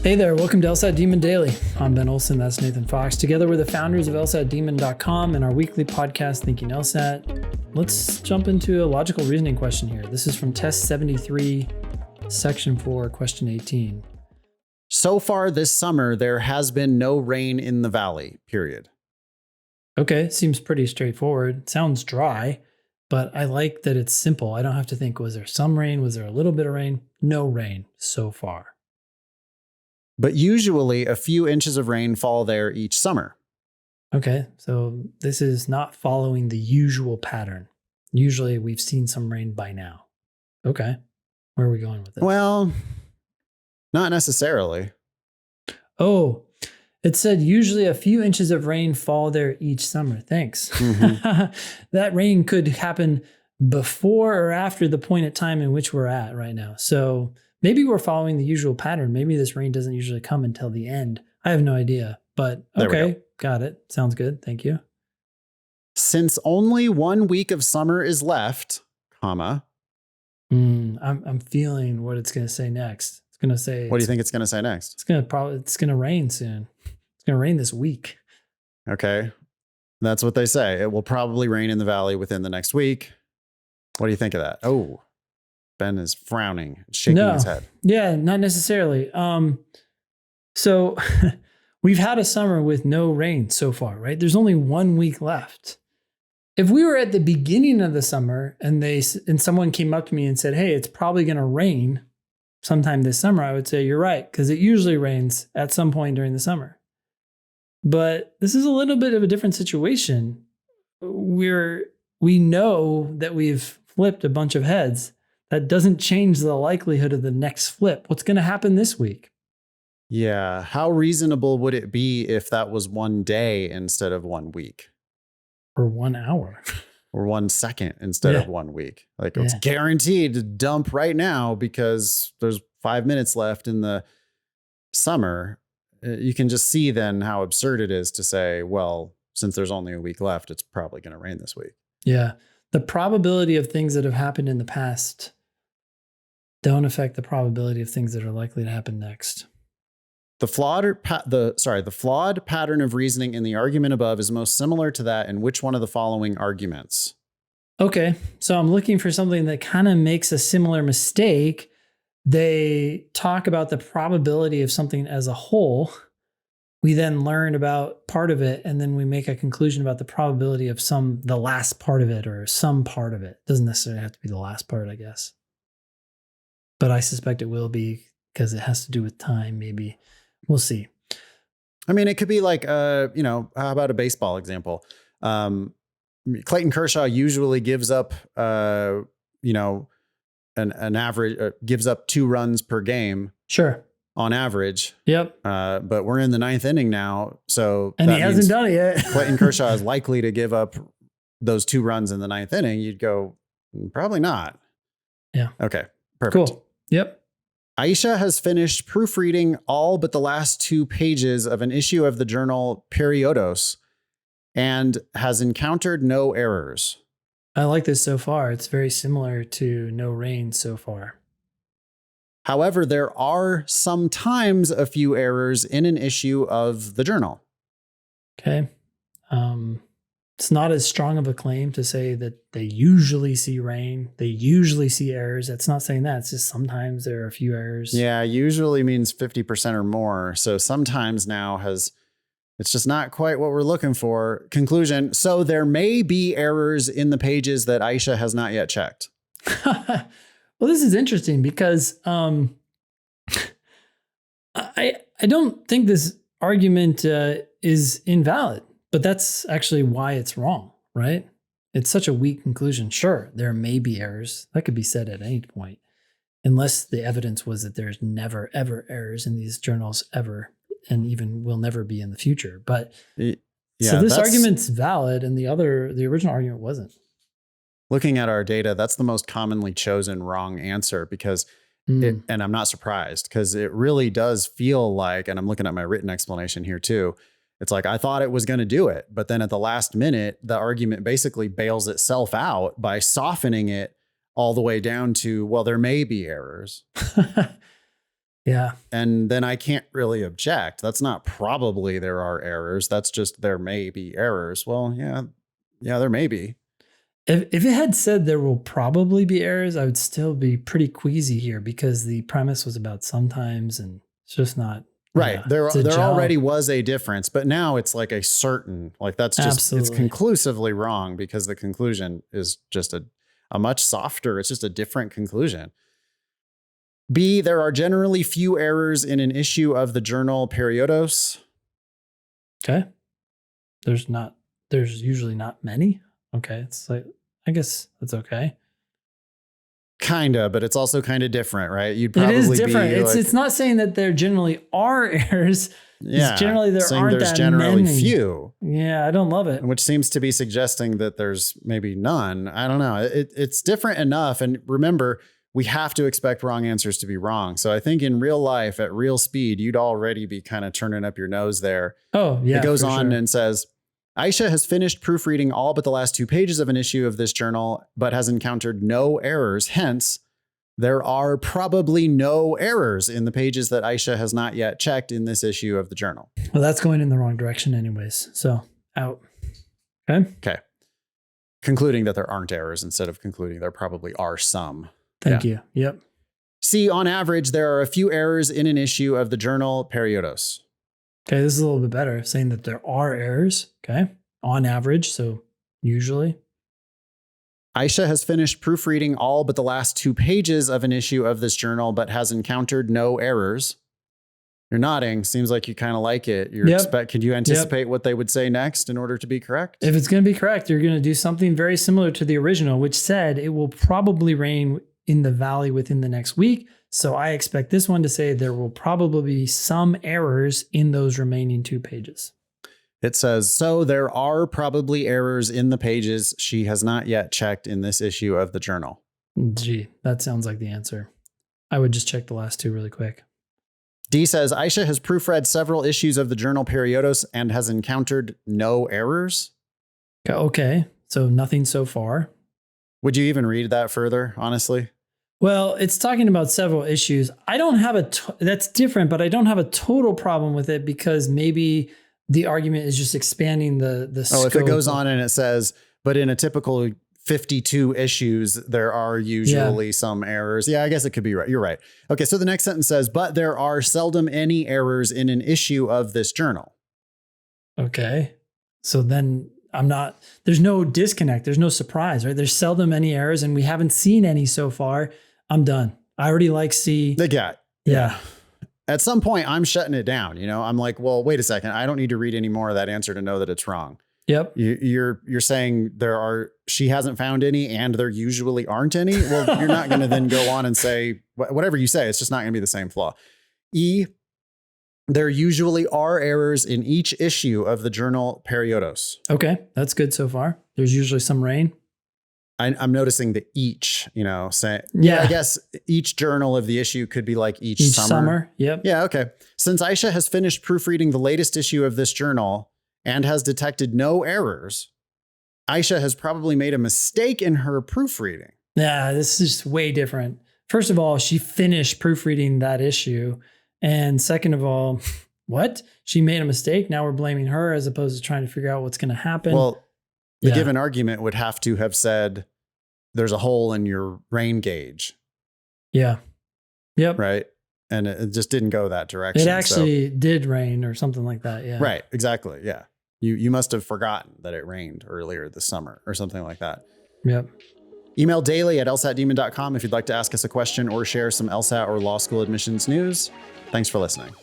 Hey there, welcome to LSAT Demon Daily. I'm Ben Olson, that's Nathan Fox. Together we're the founders of LSATdemon.com and our weekly podcast, Thinking LSAT. Let's jump into a logical reasoning question here. This is from Test 73, Section 4, Question 18. So far this summer, there has been no rain in the valley, period. Okay, seems pretty straightforward. Sounds dry, but I like that it's simple. I don't have to think, was there some rain? Was there a little bit of rain? No rain so far. But usually a few inches of rain fall there each summer. Okay, so this is not following the usual pattern. Usually we've seen some rain by now. Okay, where are we going with this? Well, not necessarily. Oh, it said usually a few inches of rain fall there each summer. Thanks. Mhm. That rain could happen before or after the point of time in which we're at right now. So maybe we're following the usual pattern. Maybe this rain doesn't usually come until the end. I have no idea, but okay, got it. Sounds good. Thank you. Since only 1 week of summer is left, comma. I'm feeling what it's going to say next. It's going to say. What do you think it's going to say next? It's going to rain soon. It's going to rain this week. Okay. That's what they say. It will probably rain in the valley within the next week. What do you think of that? Oh, Ben is frowning, shaking his head. Yeah, not necessarily. So we've had a summer with no rain so far, right? There's only 1 week left. If we were at the beginning of the summer and someone came up to me and said, "Hey, it's probably going to rain sometime this summer," I would say, "You're right," because it usually rains at some point during the summer. But this is a little bit of a different situation. We know that we've flipped a bunch of heads. That doesn't change the likelihood of the next flip. What's going to happen this week? Yeah. How reasonable would it be if that was 1 day instead of 1 week? Or 1 hour. Or 1 second instead of 1 week? Like it's guaranteed to dump right now because there's 5 minutes left in the summer. You can just see then how absurd it is to say, well, since there's only a week left, it's probably going to rain this week. Yeah. The probability of things that have happened in the past don't affect the probability of things that are likely to happen next. The flawed pattern of reasoning in the argument above is most similar to that in which one of the following arguments? Okay, so I'm looking for something that kind of makes a similar mistake. They talk about the probability of something as a whole. We then learn about part of it, and then we make a conclusion about the probability of the last part of it or some part of it. Doesn't necessarily have to be the last part, I guess. But I suspect it will be because it has to do with time, maybe. We'll see. I mean, it could be like, how about a baseball example? Clayton Kershaw usually gives up, an average, gives up 2 runs per game. Sure. On average. Yep. But we're in the 9th inning now. And he hasn't done it yet. Clayton Kershaw is likely to give up those 2 runs in the 9th inning. You'd go, probably not. Yeah. Okay. Perfect. Cool. Yep. Aisha has finished proofreading all but the last 2 pages of an issue of the journal Periodos and has encountered no errors. I like this so far. It's very similar to no rain so far. However, there are sometimes a few errors in an issue of the journal. Okay. It's not as strong of a claim to say that they usually see rain. They usually see errors. That's not saying that. It's just sometimes there are a few errors. Yeah, usually means 50% or more. So sometimes now it's just not quite what we're looking for. Conclusion. So there may be errors in the pages that Aisha has not yet checked. Well, this is interesting because I don't think this argument is invalid, but that's actually why it's wrong, right? It's such a weak conclusion. Sure, there may be errors. That could be said at any point, unless the evidence was that there's never, ever errors in these journals ever, and even will never be in the future. But so this argument's valid, and the original argument wasn't. Looking at our data, that's the most commonly chosen wrong answer because and I'm not surprised because it really does feel like, and I'm looking at my written explanation here too. It's like, I thought it was going to do it, but then at the last minute, the argument basically bails itself out by softening it all the way down to, well, there may be errors. Yeah. And then I can't really object. That's not probably there are errors. That's just there may be errors. Well, yeah, there may be. If it had said there will probably be errors, I would still be pretty queasy here because the premise was about sometimes, and it's just not. Right. Yeah, There it's a gel. already was a difference, but now it's like a certain, like that's just, Absolutely. it's conclusively wrong because the conclusion is just a much softer, it's just a different conclusion. B, there are generally few errors in an issue of the journal Periodos. Okay. There's usually not many. Okay. It's like, I guess that's okay. Kinda, but it's also kind of different, right? You'd probably it is different. Be it's not saying that there generally are errors. Yeah. It's generally there aren't there's that generally many. few. Yeah, I don't love it. Which seems to be suggesting that there's maybe none. I don't know. It's different enough. And remember, we have to expect wrong answers to be wrong. So I think in real life, at real speed, you'd already be kind of turning up your nose there. Oh, yeah. It goes on and says, Aisha has finished proofreading all but the last 2 pages of an issue of this journal, but has encountered no errors. Hence, there are probably no errors in the pages that Aisha has not yet checked in this issue of the journal. Well, that's going in the wrong direction anyways. So out. Okay. Concluding that there aren't errors instead of concluding there probably are some. Thank you. Yep. C, on average, there are a few errors in an issue of the journal Periodos. Okay, this is a little bit better, saying that there are errors. Okay. On average. So usually. Aisha has finished proofreading all but the last 2 pages of an issue of this journal, but has encountered no errors. You're nodding. Seems like you kind of like it. Could you anticipate what they would say next in order to be correct? If it's going to be correct, you're going to do something very similar to the original, which said it will probably rain in the valley within the next week. So I expect this one to say there will probably be some errors in those remaining 2 pages. It says, so there are probably errors in the pages she has not yet checked in this issue of the journal. Gee, that sounds like the answer. I would just check the last 2 really quick. D says, Aisha has proofread several issues of the journal Periodos and has encountered no errors. Okay, so nothing so far. Would you even read that further, honestly? Well, it's talking about several issues. I don't have that's different, but I don't have a total problem with it because maybe the argument is just expanding the scope. Oh, if it goes on and it says, but in a typical 52 issues, there are usually some errors. Yeah, I guess it could be right. You're right. Okay, so the next sentence says, but there are seldom any errors in an issue of this journal. Okay, so then there's no disconnect. There's no surprise, right? There's seldom any errors and we haven't seen any so far. I'm done. I already like C. Yeah. At some point, I'm shutting it down. I'm like, well, wait a second. I don't need to read any more of that answer to know that it's wrong. Yep. You're saying she hasn't found any and there usually aren't any. Well, you're not going to then go on and say whatever you say. It's just not going to be the same flaw. E, there usually are errors in each issue of the journal Periodos. Okay. That's good so far. There's usually some rain. I'm noticing the each, saying, yeah, I guess each journal of the issue could be like each summer. Yep. Yeah. Okay. Since Aisha has finished proofreading the latest issue of this journal and has detected no errors, Aisha has probably made a mistake in her proofreading. Yeah, this is way different. First of all, she finished proofreading that issue. And second of all, what? She made a mistake. Now we're blaming her as opposed to trying to figure out what's going to happen. Well, the given argument would have to have said there's a hole in your rain gauge. Yeah. Yep. Right. And it just didn't go that direction. It actually did rain or something like that. Yeah. Right. Exactly. Yeah. You must have forgotten that it rained earlier this summer or something like that. Yep. Email daily@lsatdemon.com if you'd like to ask us a question or share some LSAT or law school admissions news. Thanks for listening.